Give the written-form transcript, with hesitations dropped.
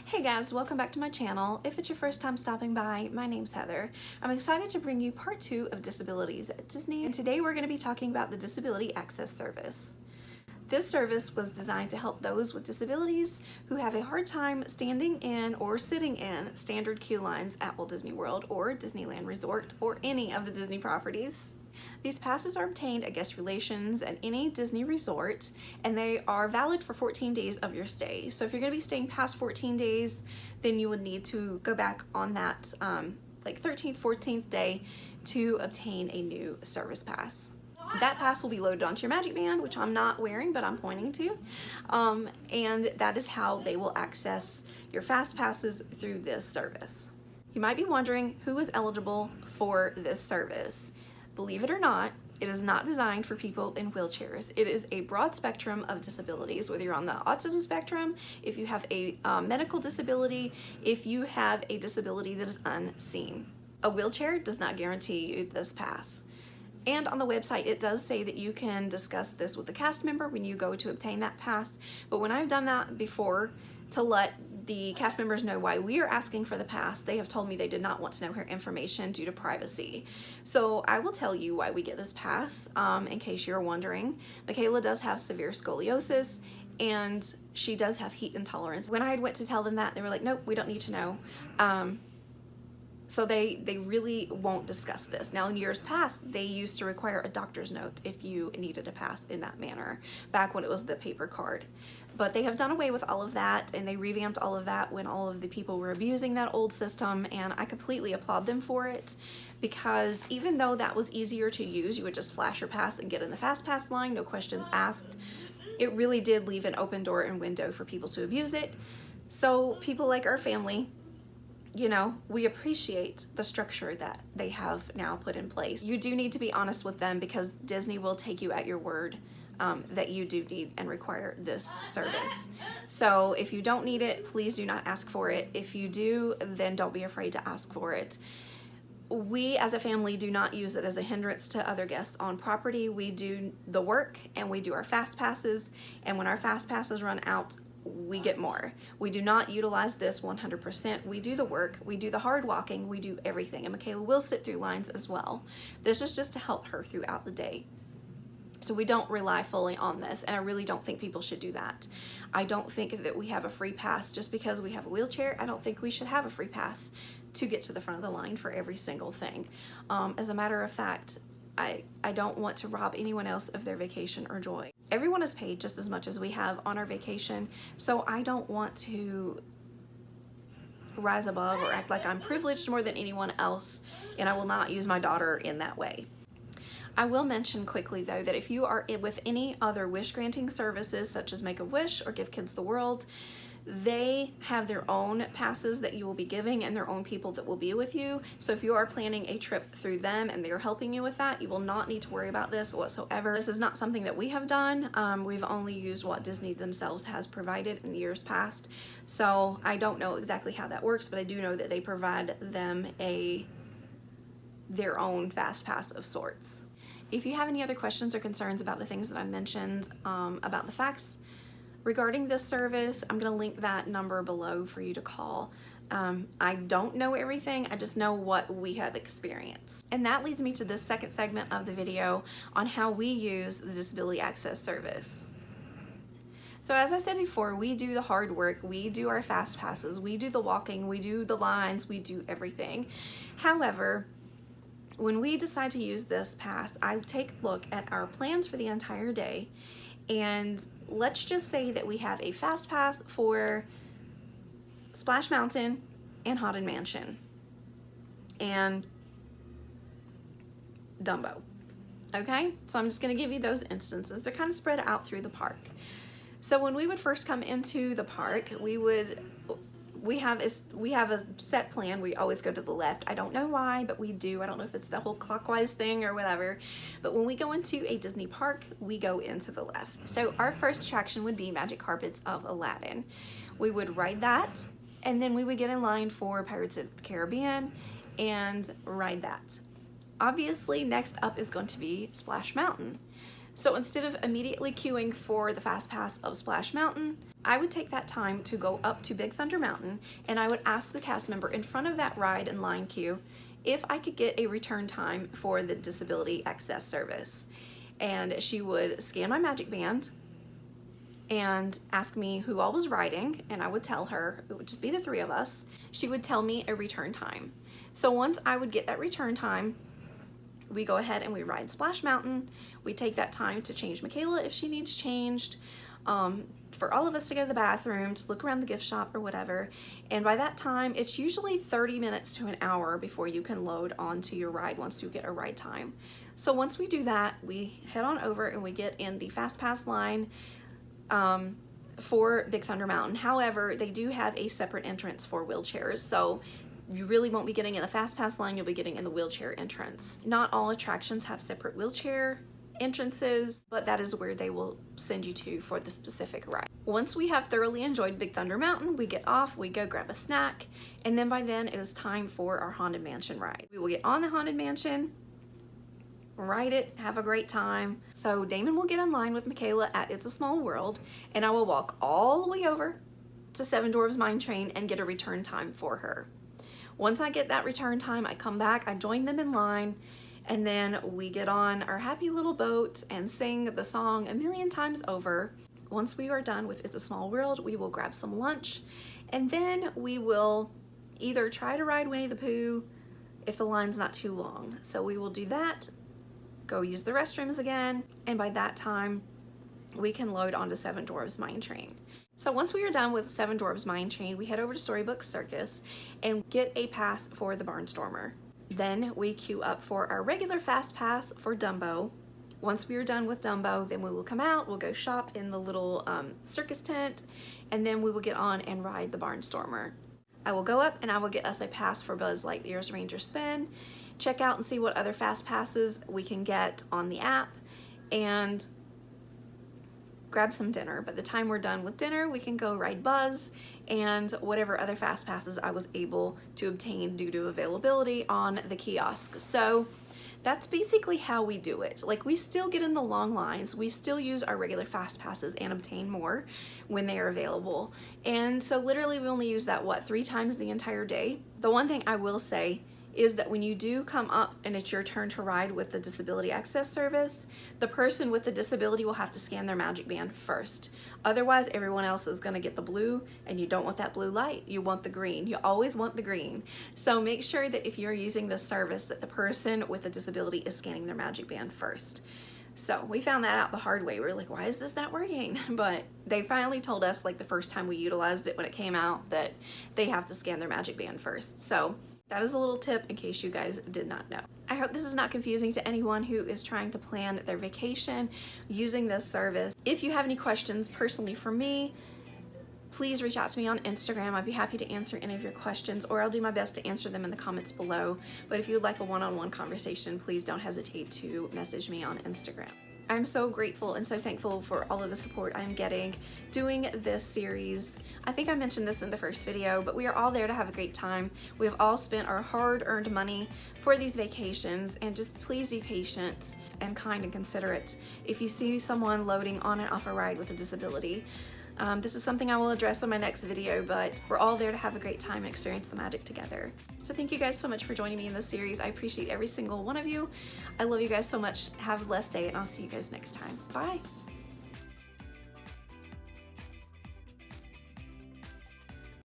Hey guys, welcome back to my channel. If it's your first time stopping by, my name's Heather. I'm excited to bring you part 2 of Disabilities at Disney, and today we're going to be talking about the Disability Access Service. This service was designed to help those with disabilities who have a hard time standing in or sitting in standard queue lines at Walt Disney World or Disneyland Resort or any of the Disney properties. These passes are obtained at guest relations at any Disney resort, and they are valid for 14 days of your stay. So if you're going to be staying past 14 days, then you would need to go back on that like 13th, 14th day to obtain a new service pass. That pass will be loaded onto your Magic Band, which I'm not wearing, but I'm pointing to. And that is how they will access your fast passes through this service. You might be wondering who is eligible for this service. Believe it or not, it is not designed for people in wheelchairs. It is a broad spectrum of disabilities, whether you're on the autism spectrum, if you have a medical disability, if you have a disability that is unseen. A wheelchair does not guarantee you this pass. And on the website, it does say that you can discuss this with the cast member when you go to obtain that pass. But when I've done that before to let the cast members know why we are asking for the pass, they have told me they did not want to know her information due to privacy. So I will tell you why we get this pass, in case you're wondering. Michaela does have severe scoliosis, and she does have heat intolerance. When I went to tell them that, they were like, nope, we don't need to know. So they really won't discuss this. Now in years past, they used to require a doctor's note if you needed a pass in that manner, back when it was the paper card. But they have done away with all of that, and they revamped all of that when all of the people were abusing that old system, and I completely applaud them for it, because even though that was easier to use, you would just flash your pass and get in the fast pass line, no questions asked, it really did leave an open door and window for people to abuse it. So people like our family, you know, we appreciate the structure that they have now put in place. You do need to be honest with them, because Disney will take you at your word that you do need and require this service. So if you don't need it, please do not ask for it. If you do, then don't be afraid to ask for it. We as a family do not use it as a hindrance to other guests on property. We do the work and we do our fast passes, and when our fast passes run out, we get more. We do not utilize this 100%. We do the work, we do the hard walking, we do everything, and Michaela will sit through lines as well. This is just to help her throughout the day. So we don't rely fully on this, and I really don't think people should do that. I don't think that we have a free pass just because we have a wheelchair. I don't think we should have a free pass to get to the front of the line for every single thing. As a matter of fact, I don't want to rob anyone else of their vacation or joy. Everyone is paid just as much as we have on our vacation, so I don't want to rise above or act like I'm privileged more than anyone else, and I will not use my daughter in that way. I will mention quickly though that if you are with any other wish granting services such as Make-A-Wish or Give Kids the World, they have their own passes that you will be giving and their own people that will be with you. So if you are planning a trip through them and they're helping you with that, you will not need to worry about this whatsoever. This is not something that we have done. We've only used what Disney themselves has provided in the years past. So I don't know exactly how that works, but I do know that they provide them their own fast pass of sorts. If you have any other questions or concerns about the things that I mentioned about the facts regarding this service, I'm going to link that number below for you to call. I don't know everything, I just know what we have experienced. And that leads me to the second segment of the video on how we use the Disability Access Service. So as I said before, we do the hard work, we do our fast passes, we do the walking, we do the lines, we do everything. However, when we decide to use this pass, I take a look at our plans for the entire day, and let's just say that we have a fast pass for Splash Mountain and Haunted Mansion and Dumbo. Okay, so I'm just going to give you those instances. They're kind of spread out through the park. So when we would first come into the park, we have a set plan. We always go to the left. I don't know why, but we do. I don't know if it's the whole clockwise thing or whatever, but when we go into a Disney park, we go into the left. So our first attraction would be Magic Carpets of Aladdin. We would ride that, and then we would get in line for Pirates of the Caribbean and ride that. Obviously, next up is going to be Splash Mountain. So instead of immediately queuing for the Fast Pass of Splash Mountain, I would take that time to go up to Big Thunder Mountain, and I would ask the cast member in front of that ride and line queue if I could get a return time for the Disability Access Service. And she would scan my magic band and ask me who all was riding, and I would tell her, it would just be the three of us. She would tell me a return time. So once I would get that return time, we go ahead and we ride Splash Mountain. We take that time to change Michaela if she needs changed, for all of us to go to the bathroom, to look around the gift shop or whatever. And by that time, it's usually 30 minutes to an hour before you can load onto your ride once you get a ride time. So once we do that, we head on over and we get in the Fast Pass line for Big Thunder Mountain. However, they do have a separate entrance for wheelchairs, so you really won't be getting in the Fast Pass line, you'll be getting in the wheelchair entrance. Not all attractions have separate wheelchair entrances, but that is where they will send you to for the specific ride. Once we have thoroughly enjoyed Big Thunder Mountain, we get off, we go grab a snack, and then by then it is time for our Haunted Mansion ride. We will get on the Haunted Mansion, ride it, have a great time. So Damon will get in line with Michaela at It's a Small World, and I will walk all the way over to Seven Dwarfs Mine Train and get a return time for her. Once I get that return time, I come back, I join them in line, and then we get on our happy little boat and sing the song a million times over. Once we are done with It's a Small World, we will grab some lunch, and then we will either try to ride Winnie the Pooh if the line's not too long. So we will do that, go use the restrooms again, and by that time, we can load onto Seven Dwarfs Mine Train. So once we are done with Seven Dwarfs Mine Train, we head over to Storybook Circus and get a pass for the Barnstormer. Then we queue up for our regular Fast Pass for Dumbo. Once we are done with Dumbo, then we will come out, we'll go shop in the little circus tent, and then we will get on and ride the Barnstormer. I will go up and I will get us a pass for Buzz Lightyear's Ranger Spin, check out and see what other Fast Passes we can get on the app, and grab some dinner. By the time we're done with dinner, we can go ride Buzz and whatever other Fast Passes I was able to obtain due to availability on the kiosk. So that's basically how we do it. Like, we still get in the long lines, we still use our regular Fast Passes and obtain more when they are available. And so literally we only use that, what, 3 times the entire day? The one thing I will say is that when you do come up and it's your turn to ride with the Disability Access Service, the person with the disability will have to scan their magic band first. Otherwise, everyone else is gonna get the blue, and you don't want that blue light, you want the green. You always want the green. So make sure that if you're using this service, that the person with the disability is scanning their magic band first. So we found that out the hard way. We were like, why is this not working? But they finally told us, like the first time we utilized it when it came out, that they have to scan their magic band first. So that is a little tip in case you guys did not know. I hope this is not confusing to anyone who is trying to plan their vacation using this service. If you have any questions personally for me, please reach out to me on Instagram. I'd be happy to answer any of your questions, or I'll do my best to answer them in the comments below. But if you would like a one-on-one conversation, please don't hesitate to message me on Instagram. I'm so grateful and so thankful for all of the support I'm getting doing this series. I think I mentioned this in the first video, but we are all there to have a great time. We have all spent our hard-earned money for these vacations, and just please be patient and kind and considerate if you see someone loading on and off a ride with a disability. This is something I will address in my next video, but we're all there to have a great time and experience the magic together. So thank you guys so much for joining me in this series. I appreciate every single one of you. I love you guys so much. Have a blessed day, and I'll see you guys next time. Bye.